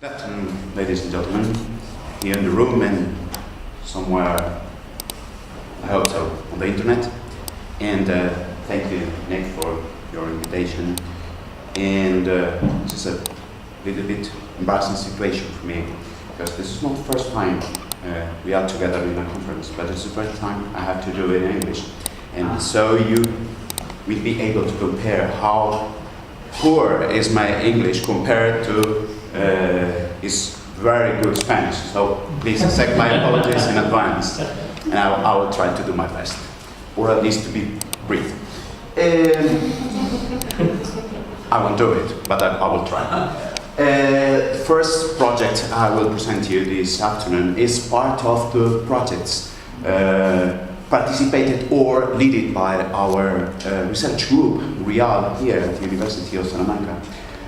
Good afternoon, ladies and gentlemen, here in the room and somewhere, I hope so, on the internet. And thank you, Nick, for your invitation. And it's just a little bit embarrassing situation for me, because this is not the first time we are together in a conference, but it's the first time I have to do it in English. And so you will be able to compare how poor is my English compared to his very good Spanish. So please accept my apologies in advance, and I will try to do my best, or at least to be brief. I won't do it, but I will try. The first project I will present to you this afternoon is part of the projects participated or led by our research group, REAL, here at the University of Salamanca,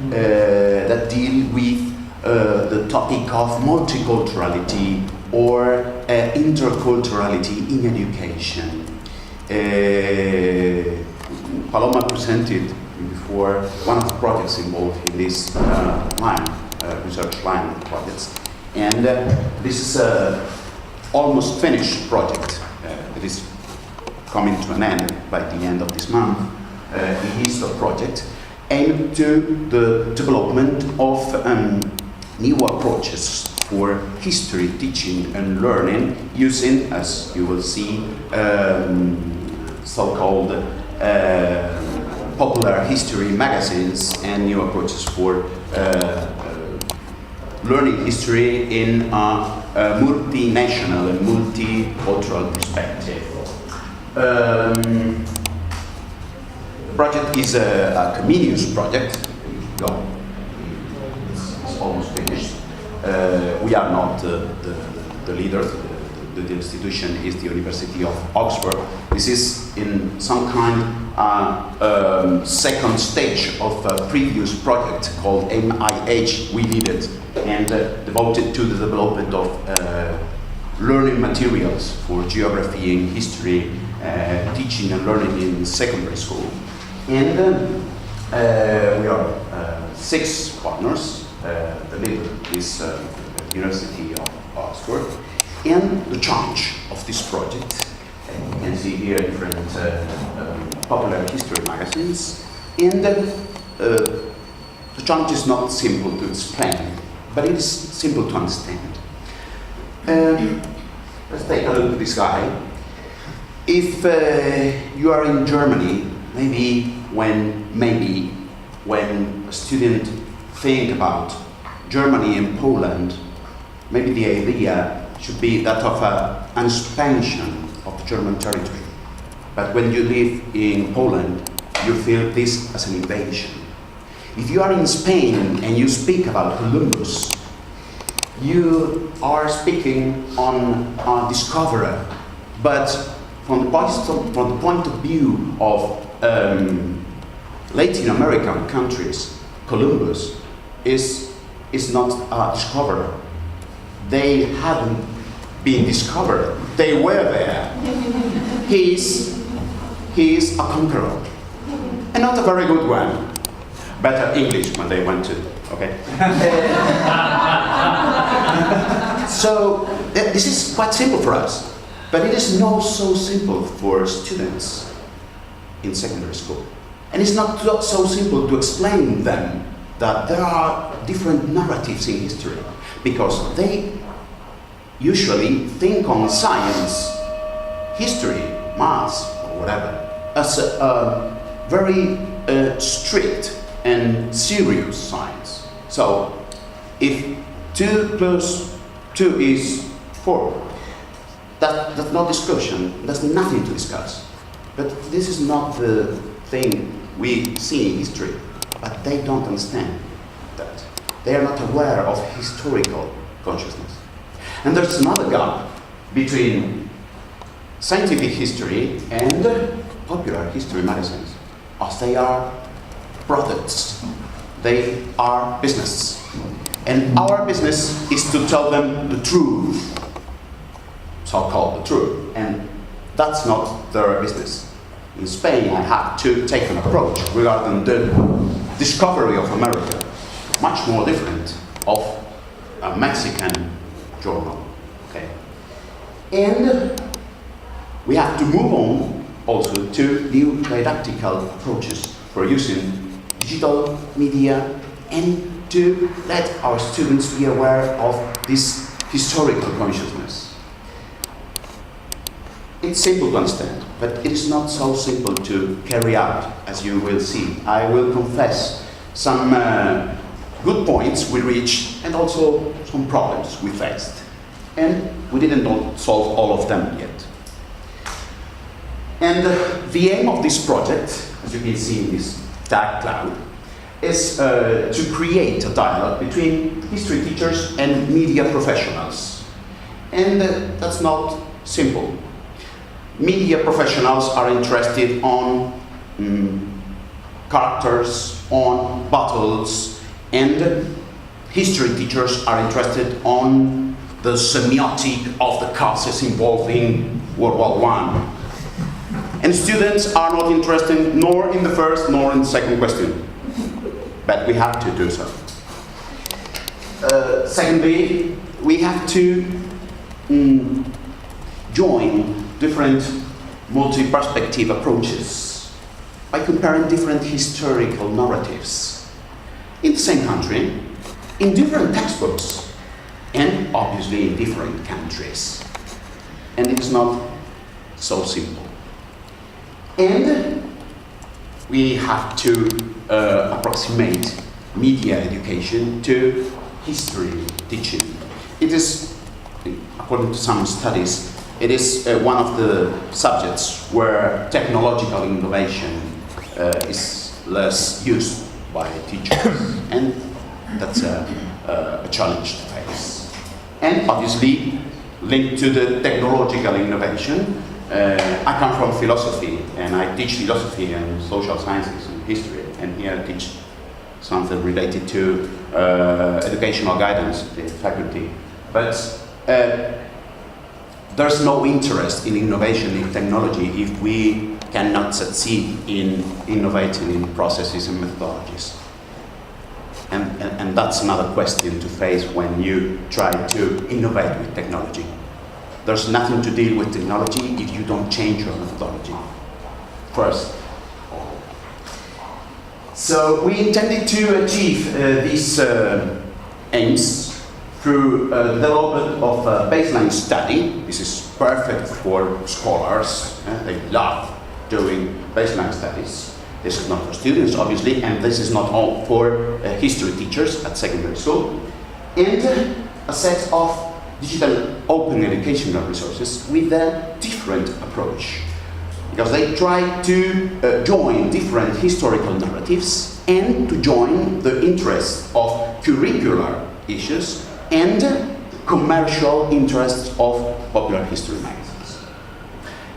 that deal with the topic of multiculturality or interculturality in education. Paloma presented before one of the projects involved in this research line projects, and this is an almost finished project. It is coming to an end by the end of this month. It is a project aimed to the development of new approaches for history teaching and learning using, as you will see, so-called popular history magazines and new approaches for learning history in a multinational and multicultural perspective. The project is a comenius project. It's almost finished. We are not the leaders. The institution is the University of Oxford. This is in some kind second stage of a previous project called MIH. We did it and devoted to the development of learning materials for geography and history, teaching and learning in secondary school. And we are 6 partners. The leader is the University of Oxford. And the charge of this project, you can see here different popular history magazines, and the charge is not simple to explain, but it is simple to understand. Let's take a look at this guy. If you are in Germany, maybe when a student think about Germany and Poland, maybe the idea should be that of an expansion of the German territory. But when you live in Poland, you feel this as an invasion. If you are in Spain and you speak about Columbus, you are speaking on a discoverer. But from the point of view of Latin American countries, Columbus is not a discoverer. They haven't been discovered. They were there. He is a conqueror, and not a very good one. Better English when they went to. Okay. So this is quite simple for us, but it is not so simple for students in secondary school, and it's not so simple to explain them that there are different narratives in history, because they usually think on science, history, maths, or whatever, as a very strict and serious science. So, if 2 + 2 is 4, that's no discussion, there's nothing to discuss. But this is not the thing we see in history, but they don't understand that. They are not aware of historical consciousness. And there's another gap between scientific history and popular history magazines, as they are products. They are business. And our business is to tell them the truth, so-called the truth. And that's not their business. In Spain, I had to take an approach regarding the discovery of America, much more different of a Mexican journal. Okay. And we have to move on also to new didactical approaches for using digital media and to let our students be aware of this historical consciousness. It's simple to understand, but it is not so simple to carry out, as you will see. I will confess some good points we reached and also some problems we faced. And we didn't solve all of them yet. And the aim of this project, as you can see in this tag cloud, is to create a dialogue between history teachers and media professionals. And that's not simple. Media professionals are interested on characters, on battles, and history teachers are interested on the semiotic of the causes involving World War I. And students are not interested nor in the first nor in the second question. But we have to do so. Secondly, we have to join different multi-perspective approaches by comparing different historical narratives in the same country, in different textbooks, and obviously in different countries. And it is not so simple. And we have to approximate media education to history teaching. It is, according to some studies, it is one of the subjects where technological innovation is less used by teachers, and that's a challenge to face. And obviously, linked to the technological innovation, I come from philosophy, and I teach philosophy and social sciences and history, and here I teach something related to educational guidance at the faculty. But there's no interest in innovation in technology if we cannot succeed in innovating in processes and methodologies. And that's another question to face when you try to innovate with technology. There's nothing to deal with technology if you don't change your methodology first. So we intended to achieve these aims through development of a baseline study. This is perfect for scholars. They love doing baseline studies. This is not for students, obviously, and this is not all for history teachers at secondary school. And a set of digital open educational resources with a different approach, because they try to join different historical narratives and to join the interests of curricular issues and commercial interests of popular history magazines.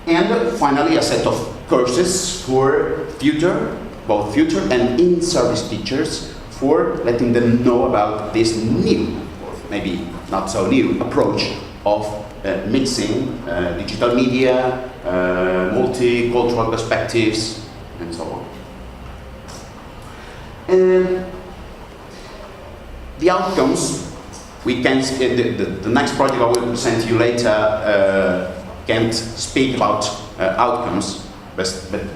And finally, a set of courses for both future and in-service teachers, for letting them know about this new, or maybe not so new, approach of mixing digital media, multicultural perspectives, and so on. And the outcomes, we can, the next project I will present to you later can't speak about outcomes, but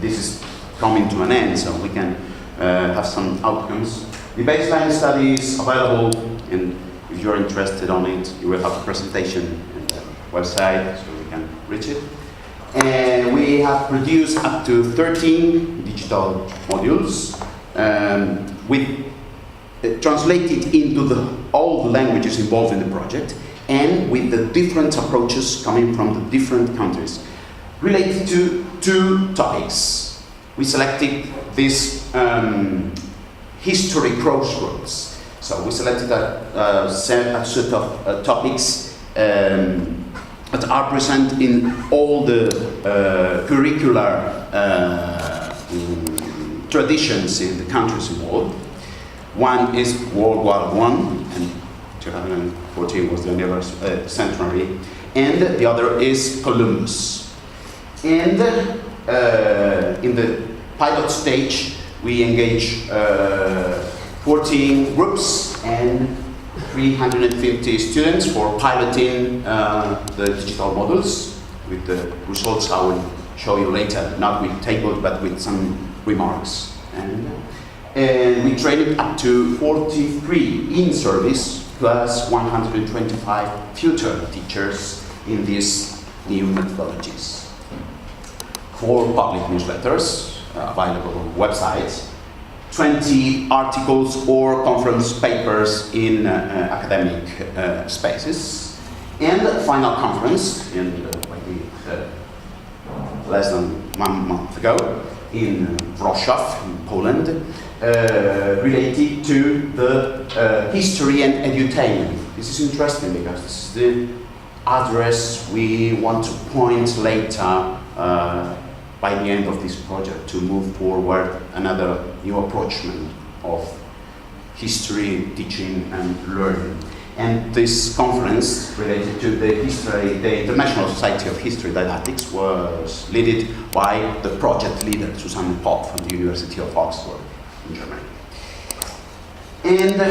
this is coming to an end, so we can have some outcomes. The baseline study is available, and if you're interested on it, you will have a presentation on the website, so you can reach it. And we have produced up to 13 digital modules translated into all the languages involved in the project, and with the different approaches coming from the different countries, related to two topics. We selected this history crossroads. So we selected a set of topics that are present in all the curricular traditions in the countries involved. One is World War I, and 2014 was the anniversary, and the other is Columbus. And in the pilot stage, we engage 14 groups, and 350 students for piloting the digital models with the results I will show you later, not with tables but with some remarks. And we trained up to 43 in service plus 125 future teachers in these new methodologies. 4 public newsletters available on websites, 20 articles or conference papers in academic spaces, and the final conference in less than 1 month ago in Wrocław, in Poland, related to the history and edutainment. This is interesting because this is the address we want to point later by the end of this project to move forward another new approachment of history, teaching and learning. And this conference related to the history, the International Society of History Didactics was led by the project leader, Susanne Popp from the University of Oxford in Germany. And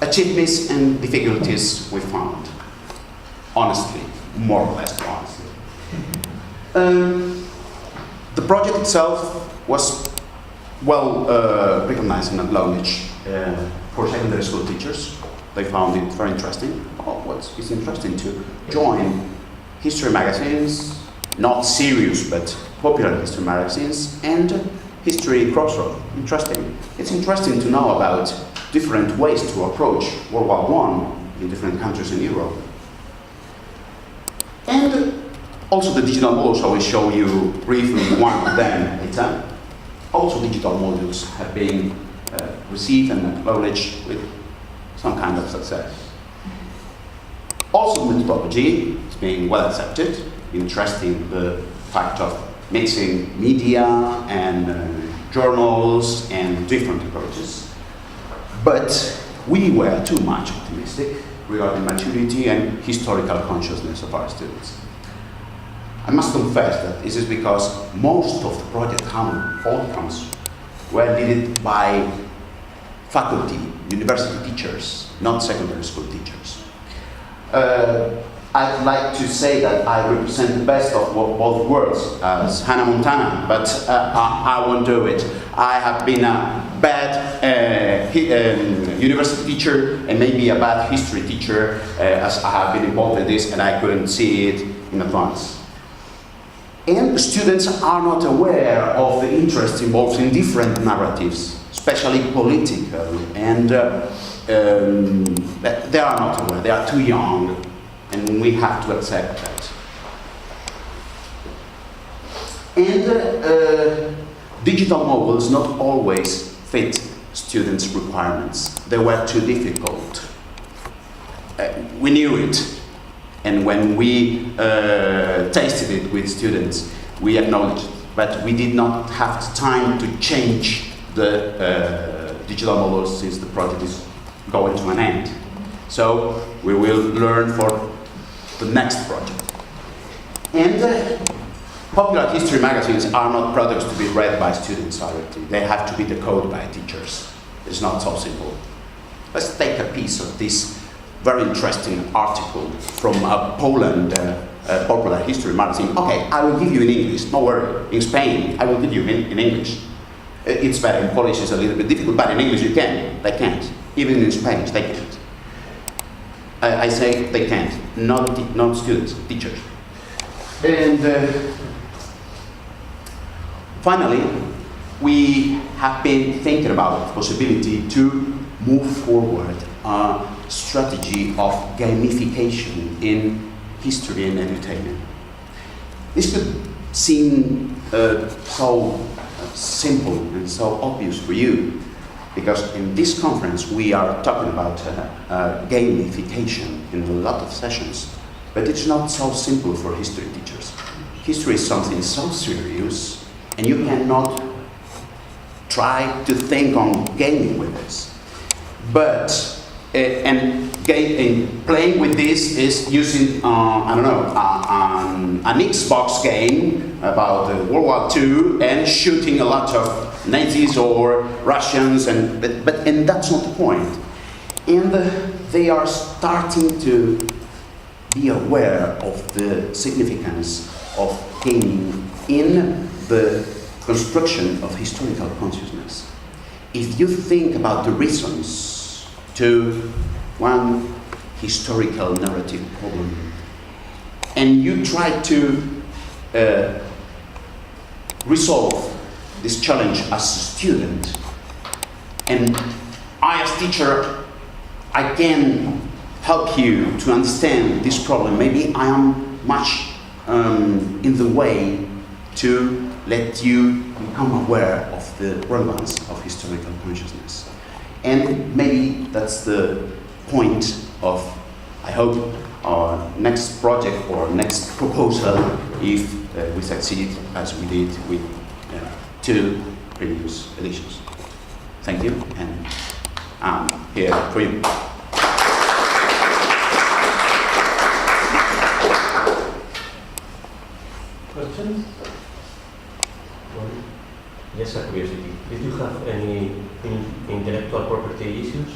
achievements and difficulties we found, honestly, more or less honestly. The project itself was well recognized and acknowledged for secondary school teachers. They found it very interesting. Oh, it's interesting to join history magazines, not serious but popular history magazines, and history crossroad. Interesting. It's interesting to know about different ways to approach World War I in different countries in Europe. And also the digital models, I will show you briefly one of them later. Also digital models have been received and acknowledged with some kind of success. Also methodology is being well accepted, interesting the fact of mixing media and journals and different approaches. But we were too much optimistic regarding maturity and historical consciousness of our students. I must confess that this is because most of the project outcomes were led by faculty, university teachers, not secondary school teachers. I'd like to say that I represent the best of both worlds as Hannah Montana, but I won't do it. I have been a bad university teacher and maybe a bad history teacher as I have been involved in this and I couldn't see it in advance. And students are not aware of the interest involved in different narratives, especially political, and they are not aware, they are too young, and we have to accept that. And digital models not always fit students' requirements. They were too difficult. We knew it, and when we tasted it with students, we acknowledged it, but we did not have time to change the digital models since the project is going to an end. So we will learn for the next project. And popular history magazines are not products to be read by students directly. They have to be decoded by teachers. It's not so simple. Let's take a piece of this very interesting article from Poland, popular history magazine. Okay, I will give you in English, no worry. In Spain, I will give you in English. It's better, in Polish it's a little bit difficult, but in English you can. They can't. Even in Spanish, they can't. I say they can't, not students, teachers. And finally, we have been thinking about the possibility to move forward a strategy of gamification in history and entertainment. This could seem so simple and so obvious for you, because in this conference we are talking about gamification in a lot of sessions, but it's not so simple for history teachers. History is something so serious, and you cannot try to think on gaming with this. But playing with this is using, I don't know, an Xbox game about World War II and shooting a lot of Nazis or Russians, and that's not the point. And they are starting to be aware of the significance of gaming in the construction of historical consciousness. If you think about the reasons to one historical narrative problem, and you try to resolve this challenge as a student, and I as teacher, I can help you to understand this problem. Maybe I am much in the way to let you become aware of the relevance of historical consciousness. And maybe that's the point of, I hope, our next project or next proposal, if we succeed as we did with 2 previous editions. Thank you, and I'm here for you. Questions? Yes, a curiosity. Did you have any intellectual property issues?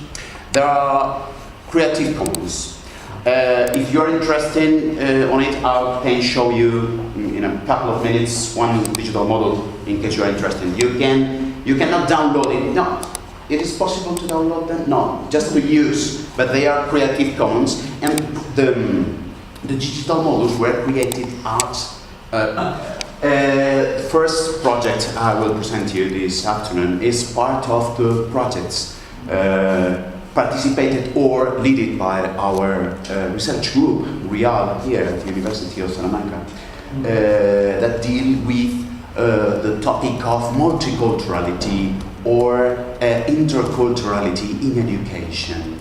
There are Creative Commons. If you're interested on it, I can show you in a couple of minutes one digital model in case you're interested. You cannot download it. No, it is possible to download them. No, just to use. But they are Creative Commons, and the digital models were created at. The first project I will present to you this afternoon is part of the projects participated or led by our research group, REAL, here at the University of Salamanca, that deal with the topic of multiculturality or interculturality in education.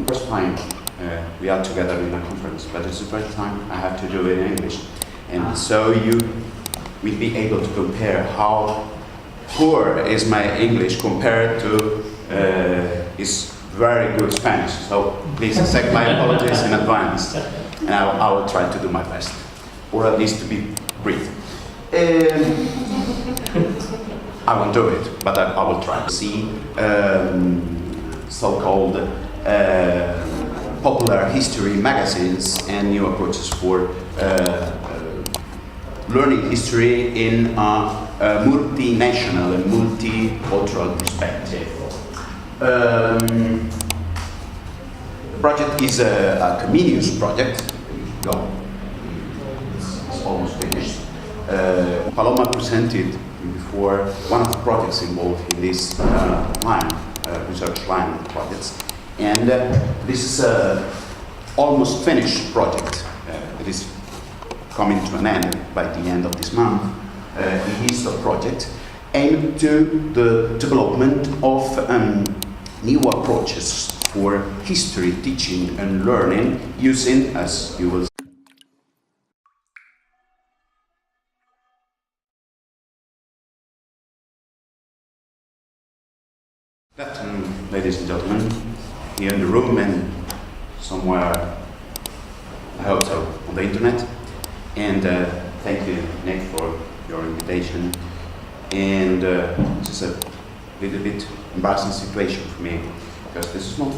First time we are together in a conference, but it's the first time I have to do it in English. And so you will be able to compare how poor is my English compared to his very good Spanish. So please accept my apologies in advance, and I will try to do my best, or at least to be brief. I won't do it, but I will try. See so-called popular history magazines and new approaches for learning history in a multinational and multicultural perspective. The project is a comenius project. It's almost finished. Paloma presented before one of the projects involved in this research line projects. And this is an almost finished project. It is coming to an end by the end of this month. It is a project aimed to the development of new approaches for history teaching and learning using, as you will see, good afternoon, ladies and gentlemen, here in the room and somewhere, I hope so, on the internet. And thank you, Nick, for your invitation. And it's just a little bit embarrassing situation for me, because this is not